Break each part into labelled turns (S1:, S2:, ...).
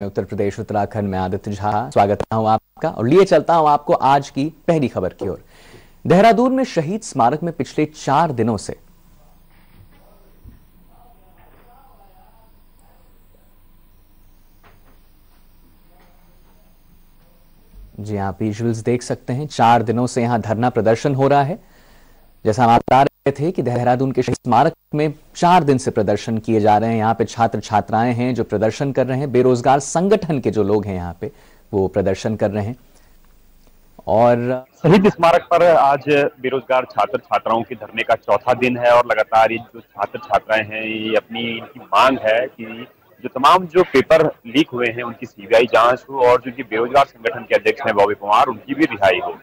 S1: उत्तर प्रदेश उत्तराखंड में आदित्य झा स्वागत हूं आपका और लिए चलता हूं आपको आज की पहली खबर की ओर। देहरादून में शहीद स्मारक में पिछले 4 दिनों से जी आप विजुअल्स देख सकते हैं। 4 दिनों से यहां धरना प्रदर्शन हो रहा है। जैसा हम बता रहे थे कि देहरादून के शहीद स्मारक में 4 दिन से प्रदर्शन किए जा रहे हैं। यहाँ पे छात्र छात्राएं हैं जो प्रदर्शन कर रहे हैं, बेरोजगार संगठन के जो लोग हैं यहाँ पे वो प्रदर्शन कर रहे हैं। और
S2: शहीद स्मारक पर आज बेरोजगार छात्र छात्राओं के धरने का चौथा दिन है और लगातार ये जो छात्र छात्राएं हैं ये इनकी मांग है कि जो तमाम जो पेपर लीक हुए हैं उनकी सीबीआई जांच हो और जो बेरोजगार संगठन के अध्यक्ष हैं बॉबी परमार उनकी भी रिहाई हो।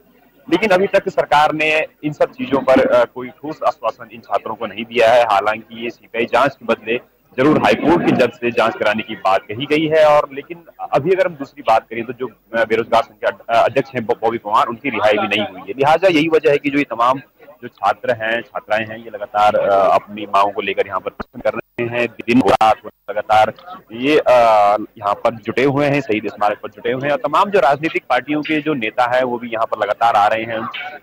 S2: लेकिन अभी तक सरकार ने इन सब चीजों पर कोई ठोस आश्वासन इन छात्रों को नहीं दिया है। हालांकि ये सीबीआई जांच के बदले जरूर हाईकोर्ट के जज से जांच कराने की बात कही गई है। और लेकिन अभी अगर हम दूसरी बात करें तो जो बेरोजगार संघ के अध्यक्ष हैं बॉबी परमार उनकी रिहाई भी नहीं हुई है। लिहाजा यही वजह है कि जो ये तमाम जो छात्र हैं छात्राएं हैं ये लगातार अपनी मांगों को लेकर यहाँ पर प्रदर्शन कर रहे हैं। दिन रात लगातार ये यहाँ पर जुटे हुए हैं, शहीद स्मारक पर जुटे हुए हैं। और तमाम जो राजनीतिक पार्टियों के जो नेता है वो भी यहाँ पर लगातार आ रहे हैं।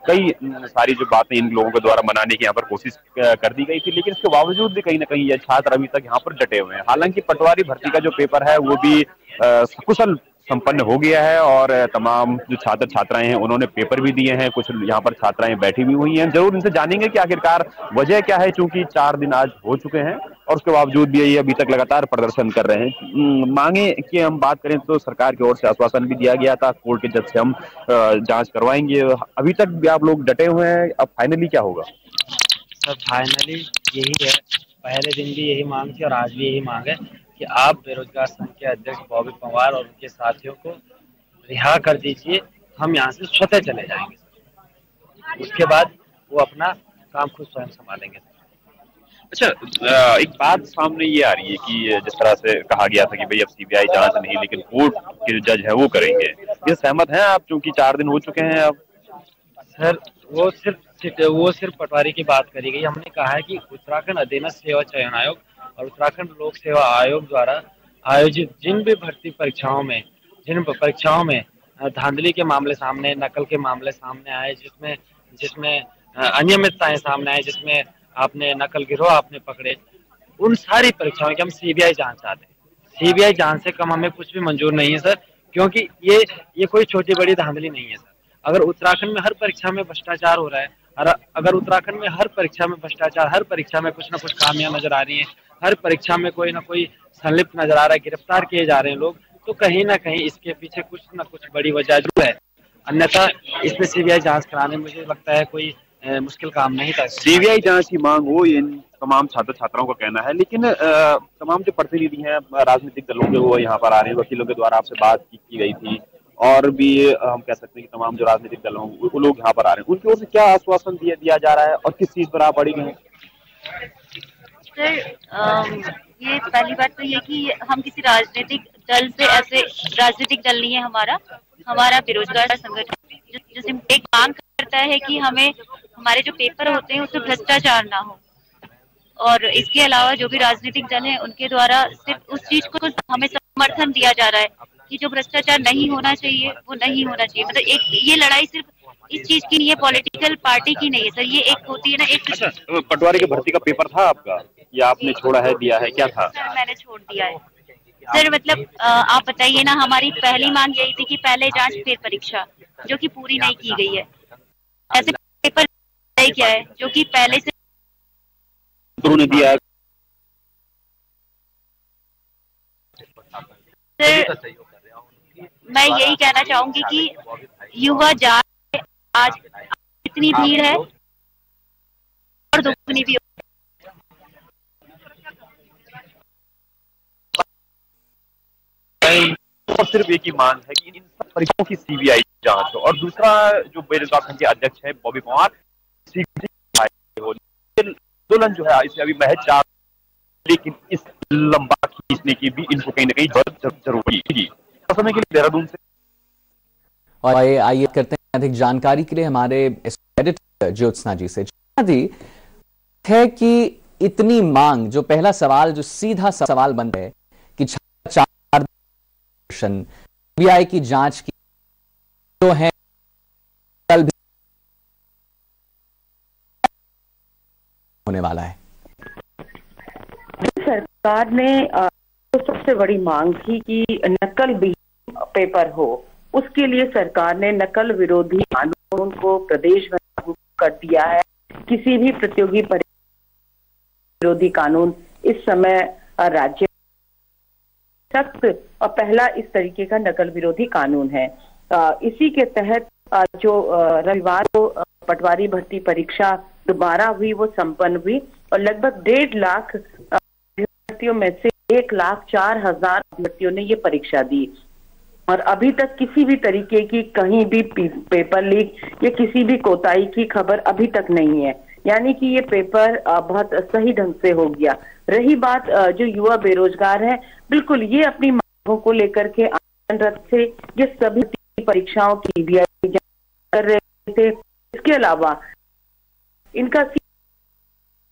S2: कई सारी जो बातें इन लोगों के द्वारा मनाने की यहाँ पर कोशिश कर दी गई थी, लेकिन इसके बावजूद भी कहीं ना कहीं ये छात्र अभी तक यहाँ पर डटे हुए हैं। हालांकि पटवारी भर्ती का जो पेपर है वो भी सकुशल संपन्न हो गया है और तमाम जो छात्र छात्राएं हैं उन्होंने पेपर भी दिए हैं। कुछ यहाँ पर छात्राएं बैठी भी हुई हैं। जरूर इनसे जानेंगे कि आखिरकार वजह क्या है, चूंकि 4 दिन आज हो चुके हैं और उसके बावजूद भी ये अभी तक लगातार प्रदर्शन कर रहे हैं। मांगे की हम बात करें तो सरकार की ओर से आश्वासन भी दिया गया था, कोर्ट के जज से हम जांच करवाएंगे। अभी तक भी आप लोग डटे हुए हैं, अब फाइनली क्या होगा?
S3: सर फाइनली यही है, पहले दिन भी यही मांग थी और आज भी यही मांग है कि आप बेरोजगार संघ के अध्यक्ष बॉबी परमार और उनके साथियों को रिहा कर दीजिए। हम यहाँ से स्वतः चले जाएंगे, उसके बाद वो अपना काम खुद स्वयं संभालेंगे।
S2: अच्छा, एक बात सामने ये आ रही है कि जिस तरह से कहा गया था कि भाई अब सीबीआई जांच नहीं लेकिन कोर्ट के जो जज है वो करेंगे, ये सहमत हैं आप? चूंकि 4 दिन हो चुके हैं अब।
S3: सर वो सिर्फ पटवारी की बात करी गई। हमने कहा है कि उत्तराखंड अधीनस्थ सेवा चयन आयोग और उत्तराखंड लोक सेवा आयोग द्वारा आयोजित जिन भी भर्ती परीक्षाओं में धांधली के मामले सामने, नकल के मामले सामने आए, जिसमें अनियमितताएं सामने आए, जिसमें आपने नकल गिरोह आपने पकड़े, उन सारी परीक्षाओं की हम सीबीआई जांच चाहते हैं। सीबीआई जांच से कम हमें कुछ भी मंजूर नहीं है सर, क्योंकि ये कोई छोटी बड़ी धांधली नहीं है सर। अगर उत्तराखंड में हर परीक्षा में भ्रष्टाचार हो रहा है, अगर उत्तराखंड में हर परीक्षा में भ्रष्टाचार, हर परीक्षा में कुछ ना कुछ खामियां नजर आ रही हैं, हर परीक्षा में कोई ना कोई संलिप्त नजर आ रहा है, गिरफ्तार किए जा रहे हैं लोग, तो कहीं ना कहीं इसके पीछे कुछ ना कुछ बड़ी वजह जो है। अन्यथा इसमें सीबीआई जांच कराने मुझे लगता है कोई मुश्किल काम नहीं था।
S2: सीबीआई जांच की मांग हो इन तमाम छात्र छात्राओं का कहना है, लेकिन तमाम जो प्रतिनिधि हैं राजनीतिक दलों के वो यहाँ पर आ रहे हैं। वकीलों के द्वारा आपसे बात की गई थी और भी हम कह सकते हैं कि तमाम जो राजनीतिक दलों वो लोग यहाँ पर आ रहे हैं। उनकी ओर से क्या आश्वासन दिया जा रहा है और किस चीज पर आप अड़ी गए हैं?
S4: सर ये पहली बात तो ये कि हम किसी राजनीतिक दल से, ऐसे राजनीतिक दल नहीं है हमारा बेरोजगार संगठन जो सिर्फ एक मांग करता है कि हमें हमारे जो पेपर होते हैं उसमें भ्रष्टाचार ना हो। और इसके अलावा जो भी राजनीतिक दल है उनके द्वारा सिर्फ उस चीज को हमें समर्थन दिया जा रहा है कि जो भ्रष्टाचार नहीं होना चाहिए वो नहीं होना चाहिए। मतलब एक ये लड़ाई सिर्फ इस चीज की नहीं है, पॉलिटिकल पार्टी की नहीं है सर। ये एक होती है ना एक।
S2: अच्छा, पटवारी की भर्ती का पेपर था आपका या आपने छोड़ा है, दिया है, क्या था?
S4: सर मैंने छोड़ दिया है सर। मतलब आप बताइए ना, हमारी पहली मांग यही थी कि पहले जांच फिर परीक्षा, जो कि पूरी नहीं की गई है। ऐसे पेपर क्या है जो कि पहले से
S2: उन्होंने दिया।
S4: सर मैं यही कहना चाहूंगी कि युवा जाए, आज इतनी भीड़ है और दुगनी भी।
S2: और सिर्फ एक ही मांग है कि इन सब परीक्षाओं की सीबीआई जांच हो और दूसरा जो बेरोजगार संघ के अध्यक्ष है बॉबी परमार आंदोलन जो है इसे अभी महज 4, लेकिन इस लंबा खींचने की भी इनको कहीं ना कहीं जरूरी है। समय के लिए देहरादून से
S1: और आइए करते हैं अधिक जानकारी के लिए हमारे एडिटर ज्योत्सना जी से। जी है कि इतनी मांग, जो पहला सवाल जो सीधा सवाल बनता है कि प्रदर्शन, सीबीआई की जांच की जो है कल भी होने वाला है।
S5: सरकार ने तो सबसे बड़ी मांग थी कि नकल विहीन पेपर हो, उसके लिए सरकार ने नकल विरोधी कानून को प्रदेश में लागू कर दिया है। किसी भी प्रतियोगी विरोधी कानून इस समय राज्य सख्त और पहला इस तरीके का नकल विरोधी कानून है। इसी के तहत जो रविवार को पटवारी भर्ती परीक्षा दोबारा हुई, वो संपन्न हुई और लगभग 1.5 लाख अभ्यर्थियों में से 1,04,000 अभ्यर्थियों ने ये परीक्षा दी और अभी तक किसी भी तरीके की कहीं भी पेपर लीक या किसी भी कोताही की खबर अभी तक नहीं है। यानी कि ये पेपर बहुत सही ढंग से हो गया। रही बात जो युवा बेरोजगार है, बिल्कुल ये अपनी मांगों को लेकर के आंदोलनरत थे। ये सभी परीक्षाओं की सीबीआई कर रहे थे। इसके अलावा इनका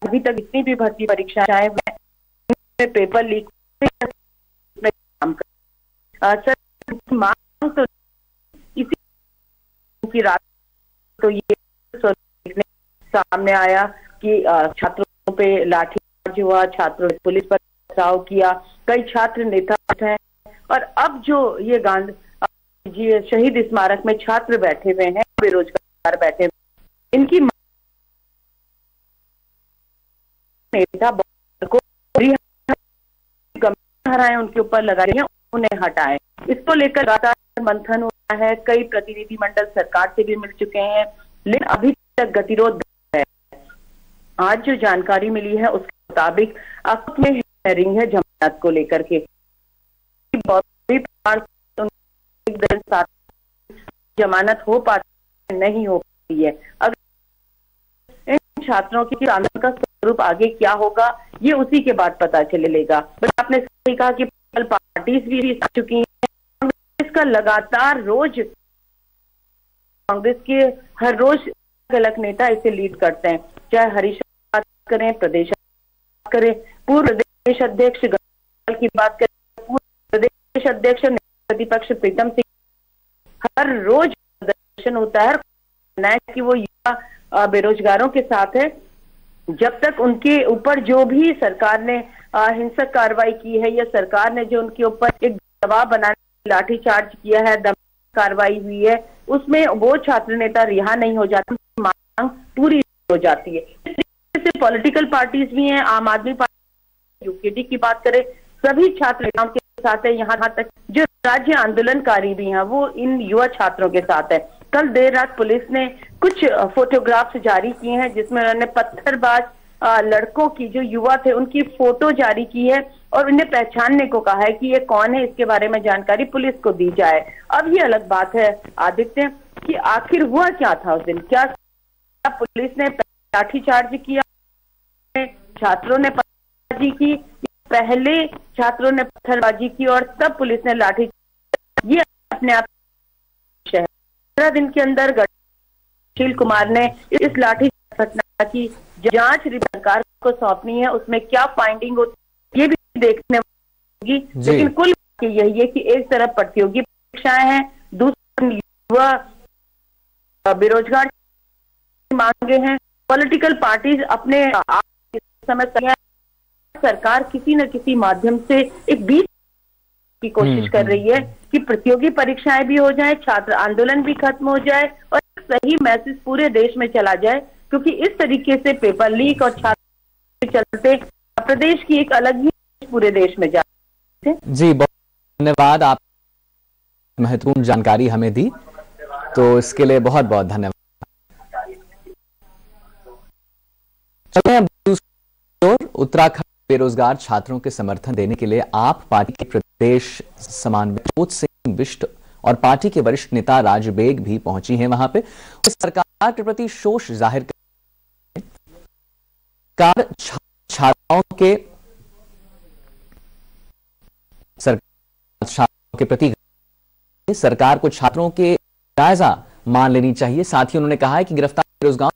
S5: अभी तक जितनी भी भर्ती परीक्षाएं हुए पेपर लीक काम कर मांग तो इसी की रात तो ये सामने आया कि छात्रों पे लाठीचार्ज हुआ, छात्रों ने पुलिस पर पथराव किया, कई छात्र नेता हैं और अब जो ये गांधी शहीद स्मारक में छात्र बैठे हुए हैं, बेरोजगार बैठे हुए, इनकी नेता को धाराएं उनके ऊपर लगा रही हैं, उन्हें हटाएं। इसको लेकर लगातार मंथन हो रहा है। कई प्रतिनिधि मंडल सरकार से भी मिल चुके हैं, लेकिन अभी तक गतिरोध है। आज जो जानकारी मिली है उसके मुताबिक अब में हेयरिंग है जमानत को लेकर के। जमानत हो पाती नहीं हो पाती है। अगर इन छात्रों की आंदोलन का स्वरूप आगे क्या होगा, ये उसी के बाद पता चलेगा। बस आपने सही कहा कि पार्टीज भी आ चुकी हैं। कांग्रेस का लगातार रोज, कांग्रेस के हर रोज अलग नेता इसे लीड करते हैं, चाहे हरीश बात करें, प्रदेश बात करें, पूर्व प्रदेश अध्यक्ष की बात करें, पूर्व प्रदेश अध्यक्ष प्रतिपक्ष प्रीतम सिंह, हर रोज प्रदर्शन होता है कि वो युवा बेरोजगारों के साथ है। जब तक उनके ऊपर जो भी सरकार ने हिंसक कार्रवाई की है या सरकार ने जो उनके ऊपर एक दबाव बनाने लाठीचार्ज किया है, दम कार्रवाई हुई है, उसमें वो छात्र नेता रिहा नहीं हो जाते, मांग पूरी हो जाती है। इस तरीके से पॉलिटिकल पार्टीज भी हैं, आम आदमी पार्टी, यूकेडी की बात करें, सभी छात्र नेताओं के साथ है। यहाँ तक जो राज्य आंदोलनकारी भी हैं वो इन युवा छात्रों के साथ है। कल देर रात पुलिस ने कुछ फोटोग्राफ्स जारी किए हैं जिसमें उन्होंने पत्थरबाज लड़कों की, जो युवा थे, उनकी फोटो जारी की है और उन्हें पहचानने को कहा है कि ये कौन है, इसके बारे में जानकारी पुलिस को दी जाए। अब ये अलग बात है आदित्य कि आखिर हुआ क्या था उस दिन। क्या पुलिस ने लाठीचार्ज किया, छात्रों ने पत्थरबाजी की, पहले छात्रों ने पत्थरबाजी की और तब पुलिस ने लाठी, ये अपने आप 15 दिन के अंदर सुशील कुमार ने इस लाठी घटना की जांच सरकार को सौंपनी है। उसमें क्या फाइंडिंग होती है ये भी देखने होगी, लेकिन कुल यही है कि एक तरफ प्रतियोगी परीक्षाएं हैं, दूसरी युवा बेरोजगार मांगे हैं। पॉलिटिकल पार्टीज अपने समय सरकार किसी न किसी माध्यम से एक बीच की कोशिश कर रही है कि प्रतियोगी परीक्षाएं भी हो जाए, छात्र आंदोलन भी खत्म हो जाए और एक सही मैसेज पूरे देश में चला जाए, क्योंकि इस तरीके से पेपर लीक और छात्र के चलते प्रदेश की एक अलग ही पूरे देश में जा।
S1: जी बहुत धन्यवाद, आप महत्वपूर्ण जानकारी हमें दी, तो इसके लिए बहुत बहुत धन्यवाद। चलते हैं दूसरी ओर। उत्तराखंड बेरोजगार छात्रों के समर्थन देने के लिए आप पार्टी के प्रदेश समन्वयक सिंह बिष्ट और पार्टी के वरिष्ठ नेता राज बेग भी पहुंची हैं वहां पे। सरकार के प्रति रोष जाहिर कर छात्राओं के प्रति सरकार को छात्रों के जायजा मान लेनी चाहिए। साथ ही उन्होंने कहा है कि गिरफ्तार बेरोजगार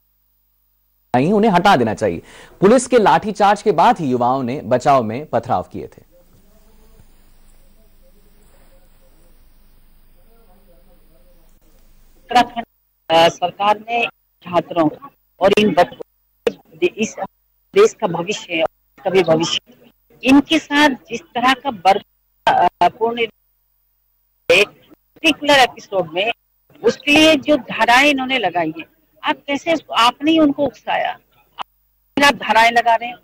S1: उन्हें हटा देना चाहिए। पुलिस के लाठीचार्ज के बाद ही युवाओं ने बचाव में पथराव किए थे।
S6: उत्तराखंड सरकार ने छात्रों और इन बच्चों, इस देश का भविष्य है, कभी भविष्य, इनके साथ जिस तरह का बर्बरपूर्ण पर्टिकुलर एपिसोड में उसके लिए जो धाराएं इन्होंने लगाई है, आप कैसे, आपने ही उनको उकसाया, आप धाराएं लगा रहे हैं,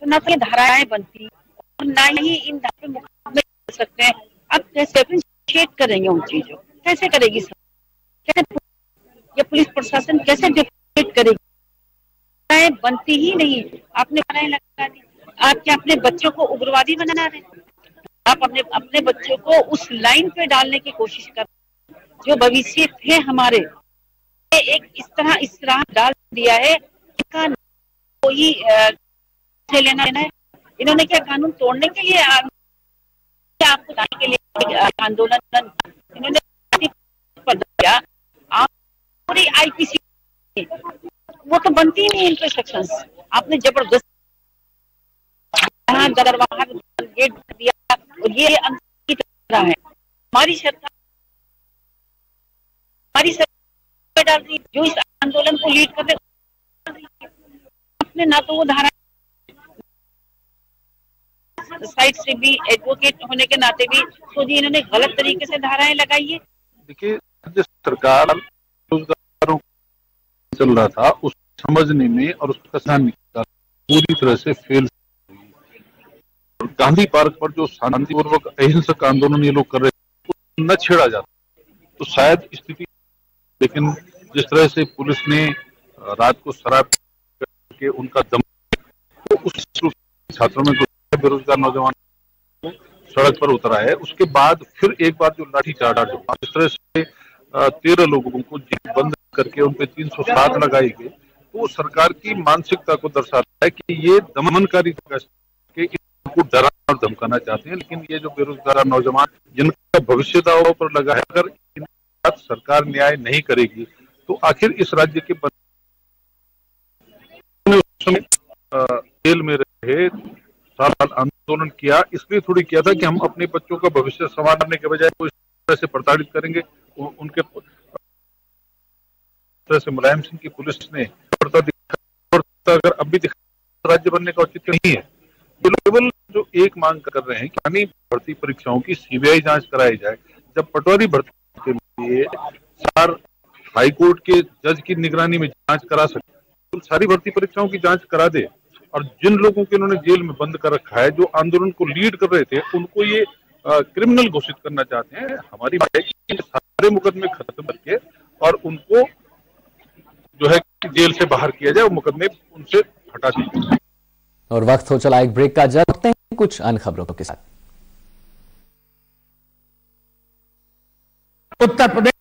S6: तो ना तो ये धाराएं बनती और ना ही इन धाराओं पे मुकदमे कर सकते हैं। आप कैसे अप्रिशिएट करेंगे उन चीजों, कैसे करेगी, कैसे या पुलिस प्रशासन कैसे डिफेंड करेगी? धाराएं बनती ही नहीं, आपने धाराएं लगा दी। आप क्या अपने बच्चों को उग्रवादी बना रहे हैं? आप अपने बच्चों को उस लाइन पे डालने की कोशिश कर रहे हैं जो भविष्य थे हमारे, एक इस तरह इस राह डाल दिया है, इसका कोई लेना है। इन्होंने क्या कानून तोड़ने के लिए, आपको लाने के लिए आंदोलन इन्होंने किया? आप पूरी आईपीसी वो तो बनती ही नहीं, इन पे सेक्शंस आपने जबरदस्त गेट दिया, और ये की तरह है। हमारी सरकार डाल रही, जो इस आंदोलन को लीड कर रहे, अपने ना तो वो धारा साइड से भी, एडवोकेट होने के नाते भी, तो जी इन्होंने गलत तरीके से धाराएं लगाई है।
S7: देखिए, राज्य सरकार रोजगारों चल रहा था उस समझने में और उसका ध्यान पूरी तरह से फेल। गांधी पार्क पर जो शांतिपूर्वक अहिंसक आंदोलन ये लोग कर रहे थे न छेड़ा जाता तो शायद स्थिति, लेकिन जिस तरह से पुलिस ने रात को शराब करके उनका दम, तो उस छात्रों में बेरोजगार नौजवान को सड़क पर उतरा है। उसके बाद फिर एक बार जो लाठीचार्ज हुआ, जिस तरह से 13 लोगों को जेल बंद करके उन पे 307 लगाई गई, तो सरकार की मानसिकता को दर्शाता है कि ये दमनकारी के इनको डरा और धमकाना चाहते हैं। लेकिन ये जो बेरोजगार नौजवान जिनका भविष्य दांव पर लगा है, अगर इन साथ सरकार न्याय नहीं करेगी तो आखिर इस राज्य के जेल में रहे, साल आंदोलन किया, इसलिए थोड़ी किया था कि हम अपने बच्चों का भविष्य संवारने के बजाय को इस तरह से प्रताड़ित करेंगे। उनके तरह से मुलायम सिंह की पुलिस ने अगर अब भी दिखा, राज्य बनने का औचित्य नहीं है। ये केवल जो एक मांग कर रहे हैं कि भर्ती परीक्षाओं की सीबीआई जांच कराई जाए। जब पटवारी भर्ती के लिए हाई कोर्ट के जज की निगरानी में जांच करा सकते, तो सारी भर्ती परीक्षाओं की जांच करा दे। और जिन लोगों को इन्होंने जेल में बंद कर रखा है, जो आंदोलन को लीड कर रहे थे, उनको ये क्रिमिनल घोषित करना चाहते हैं। हमारी बात है कि सारे मुकदमे खत्म करके और उनको जो है जेल से बाहर किया जाए, वो मुकदमे उनसे हटा दिए जाए।
S1: और वक्त हो चला एक ब्रेक का, जाते हैं कुछ अन्य खबरों के साथ।
S8: उत्तर प्रदेश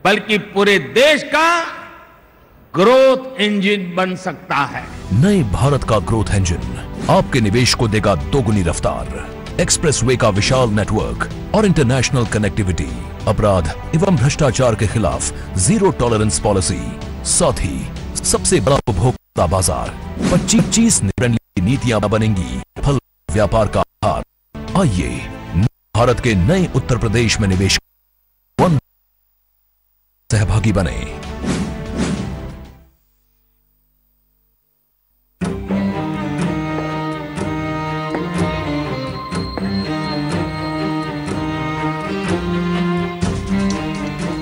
S8: बल्कि पूरे देश का ग्रोथ इंजन बन सकता है।
S9: नए भारत का ग्रोथ इंजन आपके निवेश को देगा दोगुनी रफ्तार। एक्सप्रेसवे का विशाल नेटवर्क और इंटरनेशनल कनेक्टिविटी, अपराध एवं भ्रष्टाचार के खिलाफ जीरो टॉलरेंस पॉलिसी, साथ ही सबसे बड़ा उपभोक्ता बाजार, 25 नीतियां बनेंगी फल व्यापार का आधार। आइए भारत के नए उत्तर प्रदेश में निवेश सहभागी बने।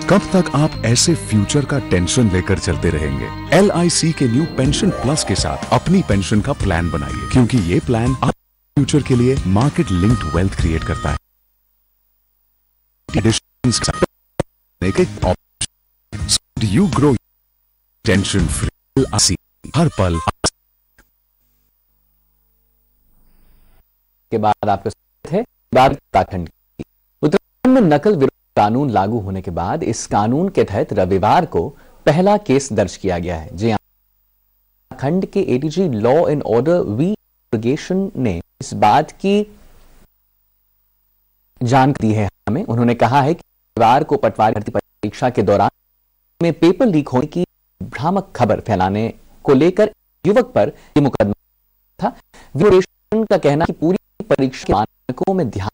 S10: कब तक आप ऐसे फ्यूचर का टेंशन लेकर चलते रहेंगे? LIC के न्यू पेंशन प्लस के साथ अपनी पेंशन का प्लान बनाइए, क्योंकि ये प्लान आप फ्यूचर के लिए मार्केट लिंक्ड वेल्थ क्रिएट करता है। You grow tension free LIC हर पल।
S1: के बाद आपके साथ है बात उत्तराखंड की। उत्तराखंड में नकल विरोधी कानून लागू होने के बाद इस कानून के तहत रविवार को पहला केस दर्ज किया गया है। जी खंड के ADG law and order V Murugesan ने इस बात की जानकारी दी है हमें। उन्होंने कहा है कि रविवार को पटवारी भर्ती परीक्षा के दौरान में पेपर लीक होने की भ्रामक खबर फैलाने को लेकर युवक पर यह मुकदमा था। मुरुगेशन का कहना है कि पूरी परीक्षा के को में ध्यान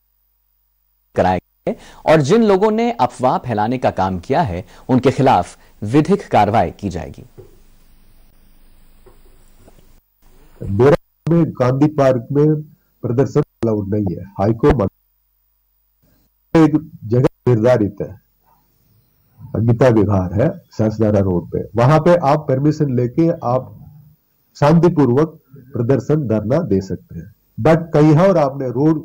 S1: कराया गया है और जिन लोगों ने अफवाह फैलाने का काम किया है उनके खिलाफ विधिक कार्रवाई की जाएगी।
S11: में गांधी पार्क में प्रदर्शन अलाउड नहीं है। हाईकोर्ट एक जगह निर्धारित है, गीता विहार है सासदारा रोड पे, वहां पे आप परमिशन लेके आप शांतिपूर्वक प्रदर्शन धरना दे सकते हैं। बट कहीं और आपने रोड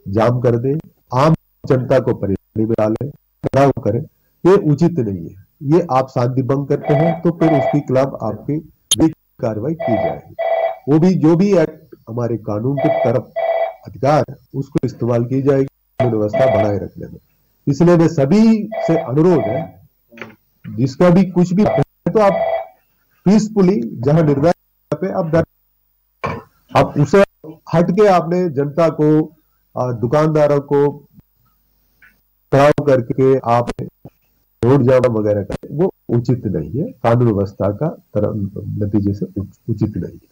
S11: जाम कर दे, आम जनता को परेशानी में डाले, घिराव करें, ये उचित नहीं है। ये आप शांति भंग करते हैं तो फिर उसके खिलाफ आपकी कार्रवाई की जाएगी। वो भी जो भी एक्ट हमारे कानून की तरफ अधिकार है उसको इस्तेमाल की जाएगी कानून व्यवस्था बनाए रखने में। इसलिए मैं सभी से अनुरोध है, जिसका भी कुछ भी तो आप पीसफुली जहां निर्धारित पे आप उसे हट के आपने जनता को, दुकानदारों को खराब करके आप रोड जाम वगैरह करें, वो उचित नहीं है। कानून व्यवस्था का नतीजे से उचित नहीं है।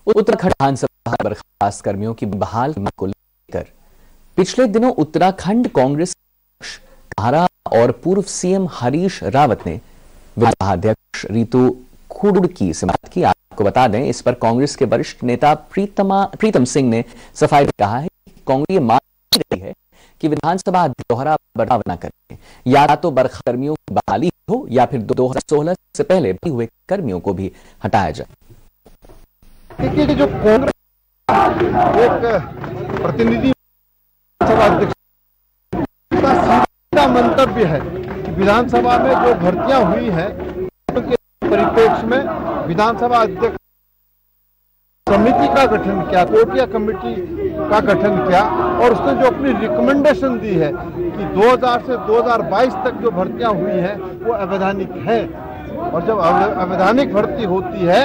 S1: उत्तराखंड विधानसभा बर्खास्त कर्मियों की बहाल को लेकर पिछले दिनों उत्तराखंड कांग्रेस अध्यक्ष कारा और पूर्व सीएम हरीश रावत ने विधानसभा अध्यक्ष रितु खुड़की से बात की। आपको बता दें, इस पर कांग्रेस के वरिष्ठ नेता प्रीतम सिंह ने सफाई कहा है कि कांग्रेस मान रही है कि विधानसभा दोहरा बदलाव न करे, या तो बर्खास्त कर्मियों की बहाली हो या फिर 2016 से पहले भी हुए कर्मियों को भी हटाया जाए।
S12: देखिए, जो कांग्रेस एक प्रतिनिधि सभा अध्यक्ष का सीधा मंतव्य है कि विधानसभा में जो भर्तियां हुई हैं उनके परिप्रेक्ष्य में विधानसभा अध्यक्ष समिति का गठन किया, कोटिया कमेटी का गठन किया और उसने जो अपनी रिकमेंडेशन दी है कि 2000 से 2022 तक जो भर्तियां हुई हैं वो अवैधानिक है, और जब अवैधानिक भर्ती होती है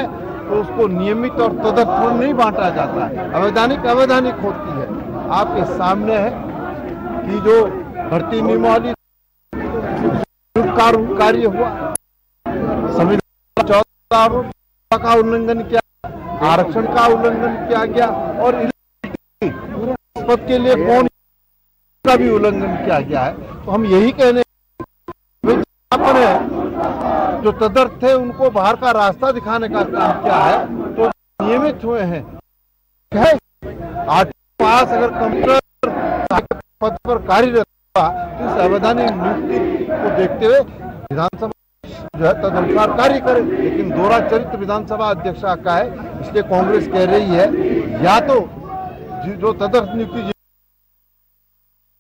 S12: तो उसको नियमित और तदर्थ नहीं बांटा जाता है। अवैधानिक होती है। आपके सामने है कि जो भर्ती नियमावली कार्य हुआ, संविधान 14 का उल्लंघन किया, आरक्षण का उल्लंघन किया गया और पद के लिए कौन का भी उल्लंघन किया गया है। तो हम यही कहने अपने जो तदर्थ थे उनको बाहर का रास्ता दिखाने का काम किया है, तो नियमित हुए हैं। 8 पास अगर कंप्यूटर पद पर कार्यरत हुआ तो इस अवैधानिक नियुक्ति को देखते हुए विधानसभा जो है तदनुसार कार्य करे, लेकिन दोहरा चरित्र विधानसभा अध्यक्ष का है। इसलिए कांग्रेस कह रही है या तो जो तदर्थ नियुक्ति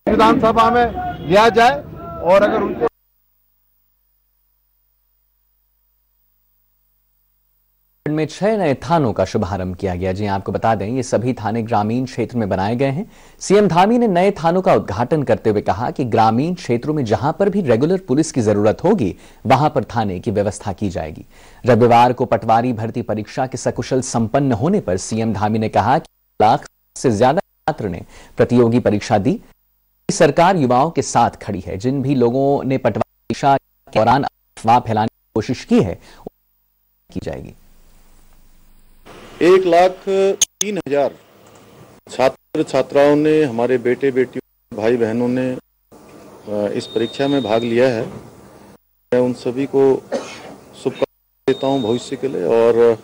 S12: विधानसभा में लिया जाए, और अगर उनको
S1: में 6 नए थानों का शुभारंभ किया गया। जी आपको बता दें, ये सभी थाने ग्रामीण क्षेत्र में बनाए गए हैं। सीएम धामी ने नए थानों का उद्घाटन करते हुए कहा कि ग्रामीण क्षेत्रों में जहां पर भी रेगुलर पुलिस की जरूरत होगी वहां पर थाने की व्यवस्था की जाएगी। रविवार को पटवारी भर्ती परीक्षा के सकुशल संपन्न होने पर सीएम धामी ने कहा कि 1 लाख से ज्यादा छात्र ने प्रतियोगी परीक्षा दी। सरकार युवाओं के साथ खड़ी है। जिन भी लोगों ने पटवारी परीक्षा के दौरान अफवाह फैलाने की कोशिश की है की जाएगी।
S13: 1,03,000 छात्र छात्राओं ने, हमारे बेटे बेटियों भाई बहनों ने इस परीक्षा में भाग लिया है। मैं उन सभी को शुभकामनाएं देता हूं भविष्य के लिए, और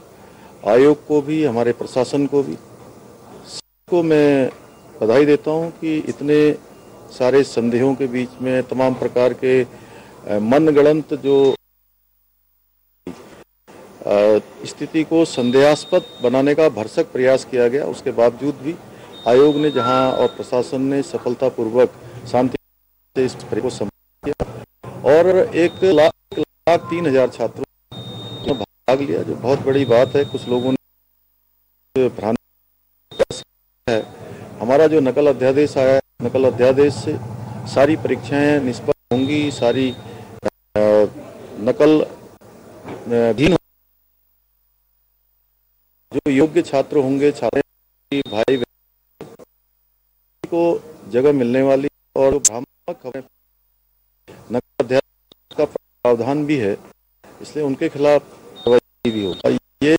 S13: आयोग को भी, हमारे प्रशासन को भी, सबको मैं बधाई देता हूं कि इतने सारे संदेहों के बीच में, तमाम प्रकार के मनगढ़ंत जो स्थिति को संदेहास्पद बनाने का भरसक प्रयास किया गया, उसके बावजूद भी आयोग ने जहां और प्रशासन ने सफलतापूर्वक शांति से इस परीक्षा को संपन्न किया और 1,03,000 छात्रों ने भाग लिया, जो बहुत बड़ी बात है। कुछ लोगों ने भ्रांति है। हमारा जो नकल अध्यादेश आया, नकल अध्यादेश से सारी परीक्षाएं निष्पक्ष होंगी, सारी नकल भी जो योग्य छात्र होंगे, छात्र भाई को जगह मिलने वाली, और जो भ्रामक खबरें, नकल अध्यादेश का प्रावधान भी है, इसलिए उनके खिलाफ कार्रवाई भी होगा। ये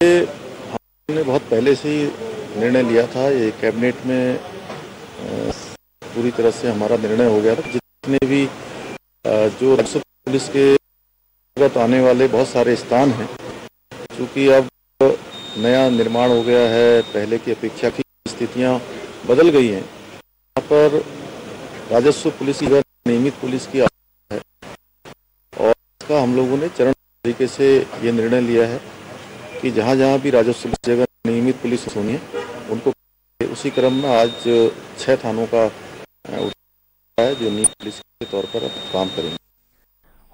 S13: हमने बहुत पहले से ही निर्णय लिया था, ये कैबिनेट में पूरी तरह से हमारा निर्णय हो गया था। जितने भी जो राजस्व पुलिस के अंतर्गत आने वाले बहुत सारे स्थान हैं, चूँकि अब नया निर्माण हो गया है, पहले की अपेक्षा की स्थितियाँ बदल गई हैं। यहाँ पर राजस्व पुलिस की नियमित पुलिस की है और इसका हम लोगों ने चरण तरीके से ये निर्णय लिया है कि जहाँ जहाँ भी राजस्व जगह नियमित पुलिस होनी है उनको, उसी क्रम में आज 6 थानों का है जो नियमित पुलिस के तौर पर अब काम करेंगे।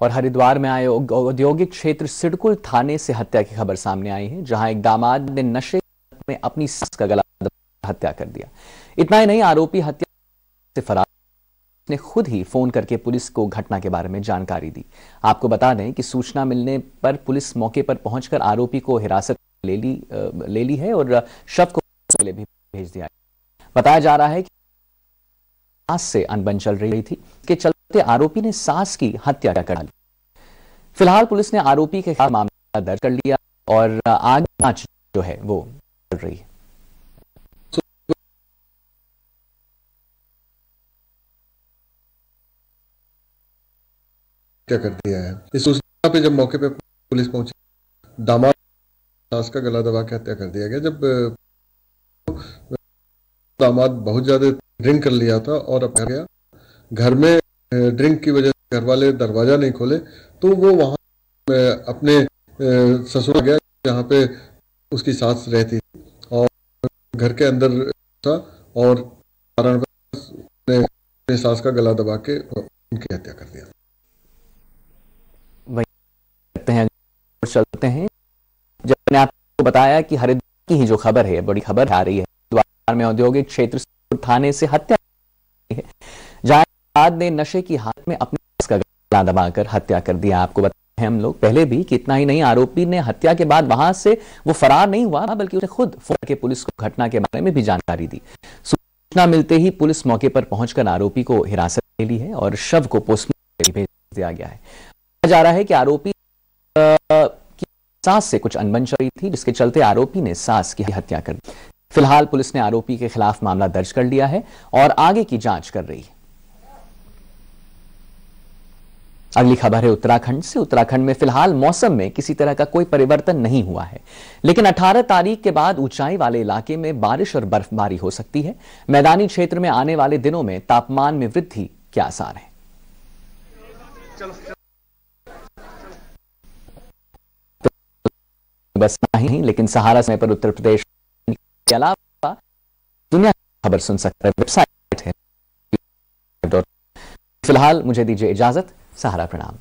S1: और हरिद्वार में आए औद्योगिक क्षेत्र सिडकुल थाने से हत्या की खबर सामने आई है, जहां एक दामाद ने नशे में अपनी सास का गला दबाकर हत्या कर दिया। इतना ही नहीं, आरोपी हत्या से फरार ने खुद ही फोन करके पुलिस को घटना के बारे में जानकारी दी। आपको बता दें कि सूचना मिलने पर पुलिस मौके पर पहुंचकर आरोपी को हिरासत ले ली है और शव को के लिए भी भेज दिया। बताया जा रहा है कि सास से अनबन चल रही थी, के चलते आरोपी ने सास की हत्या कर दी। फिलहाल पुलिस ने आरोपी के खिलाफ मामला दर्ज कर लिया और आगे जांच जो है वो चल रही है।
S12: क्या कर दिया है, इस सूचना पे जब मौके पे पुलिस पहुंची, दामाद सास का गला दबा के हत्या कर दिया गया। जब दामाद बहुत ज्यादा ड्रिंक कर लिया था और अब गया घर में, ड्रिंक की वजह से घर वाले दरवाजा नहीं खोले तो वो वहां अपने ससुर गया जहाँ पे उसकी सास रहती थी और घर के अंदर था और कारण अपने सास का गला दबा के उनकी हत्या कर दिया।
S1: चलते हैं, जब मैंने आपको बताया कि हरिद्वार की ही जो खबर है, बड़ी खबर आ रही है, हरिद्वार में औद्योगिक क्षेत्र थाने से हत्या है, जहां ने नशे की हालत में अपने सास का गला दबाकर हत्या कर दिया। आपको बताते हैं हम लोग पहले भी कि इतना ही नहीं, आरोपी ने हत्या के बाद वहां से वो फरार नहीं हुआ, बल्कि उसने खुद फोन करके पुलिस को घटना के बारे में भी जानकारी दी। सूचना मिलते ही पुलिस मौके पर पहुंचकर आरोपी को हिरासत ले ली है और शव को पोस्टमार्टम भेज दिया गया है। कहा जा रहा है कि आरोपी की सास से कुछ अनबन चल रही थी, जिसके चलते आरोपी ने सास की हत्या कर दी। फिलहाल पुलिस ने आरोपी के खिलाफ मामला दर्ज कर लिया है और आगे की जांच कर रही है। अगली खबर है उत्तराखंड से। उत्तराखंड में फिलहाल मौसम में किसी तरह का कोई परिवर्तन नहीं हुआ है, लेकिन 18 तारीख के बाद ऊंचाई वाले इलाके में बारिश और बर्फबारी हो सकती है। मैदानी क्षेत्र में आने वाले दिनों में तापमान में वृद्धि के आसार है। बस नहीं, लेकिन सहारा समय पर उत्तर प्रदेश के अलावा दुनिया की खबर सुन सकते हैं, वेबसाइट है। फिलहाल मुझे दीजिए इजाजत। सहारा प्रणाम।